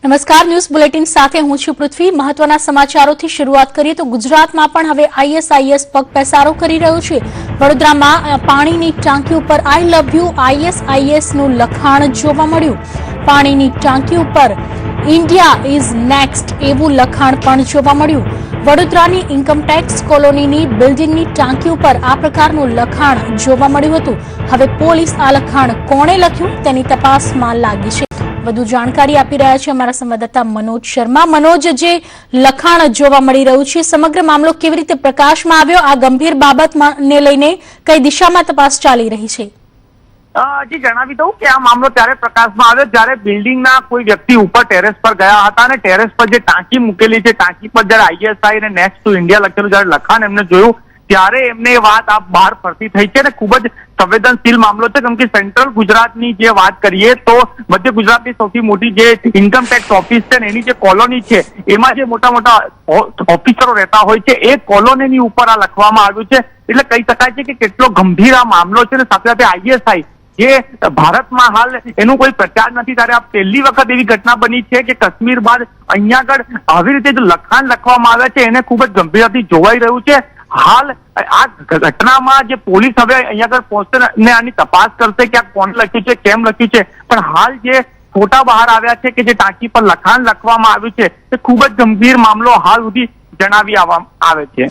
નમસ્કાર, news bulletin સાથે હું છું પૃથ્વી। મહત્વના સમાચારોથી શરૂઆત કરીએ તો ગુજરાતમાં પણ હવે આઈએસઆઈએસ પગપેસારો કરી રહ્યું છે। વડોદરામાં પાણીની ટાંકી ઉપર આઈ લવ યુ આઈએસઆઈએસ નું લખાણ જોવા મળ્યું। પાણીની ટાંકી ઉપર ઇન્ડિયા ઇઝ નેક્સ્ટ એવું લખાણ પણ જોવા મળ્યું। વડોદરાની ઇન્કમટેક્સ કોલોનીની બિલ્ડિંગની ટાંકી ઉપર આ પ્રકારનું લખાણ જોવા મળ્યું હતું। હવે પોલીસ આ લખાણ કોણે લખ્યું તેની તપાસમાં લાગી છે। વધુ જાણકારી આપી રહ્યા છે અમારા સંવાદદાતા મનોજ શર્મા। મનોજ, જે લખાણ જોવા મળી રહ્યું છે, સમગ્ર મામલો કેવી રીતે પ્રકાશમાં આવ્યો? આ ગંભીર બાબતને લઈને કઈ દિશામાં તપાસ ચાલી રહી છે? જી જણાવી દઉં કે આ મામલો ત્યારે પ્રકાશમાં આવ્યો જ્યારે બિલ્ડિંગના કોઈ વ્યક્તિ ઉપર ટેરેસ પર ગયા હતા અને ટેરેસ પર જે ટાંકી મૂકેલી છે, ટાંકી પર જયારે આઈએસઆઈ અને નેક્સ્ટ ટુ ઇન્ડિયા લખેલું જયારે લખાણ એમને જોયું ત્યારે એમને એ વાત આ બહાર ફરતી થઈ છે અને ખૂબ જ સંવેદનશીલ મામલો છે। કેમ કે સેન્ટ્રલ ગુજરાતની જે વાત કરીએ તો મધ્ય ગુજરાતની સૌથી મોટી જે ઇન્કમટેક્સ ઓફિસ છે ને એની જે કોલોની છે એમાં જે મોટા મોટા ઓફિસરો રહેતા હોય છે એ કોલોનીની ઉપર આ લખવામાં આવ્યું છે। એટલે કહી શકાય છે કે કેટલો ગંભીર આ મામલો છે અને સાથે સાથે આઈએસઆઈ જે ભારતમાં હાલ એનું કોઈ પ્રચાર નથી ત્યારે આ પહેલી વખત એવી ઘટના બની છે કે કાશ્મીર બાદ અહીંયા આગળ આવી રીતે જો લખાણ લખવામાં આવે છે એને ખૂબ જ ગંભીરતાથી જોવાઈ રહ્યું છે। હાલ આ ઘટનામાં જે પોલીસ હવે અહીંયા આગળ પહોંચશે ને આની તપાસ કરશે કે આ કોણ લખ્યું છે, કેમ લખ્યું છે, પણ હાલ જે ફોટા બહાર આવ્યા છે કે જે ટાંકી પર લખાણ લખવામાં આવ્યું છે તે ખૂબ જ ગંભીર મામલો હાલ સુધી જણાવી આવે છે।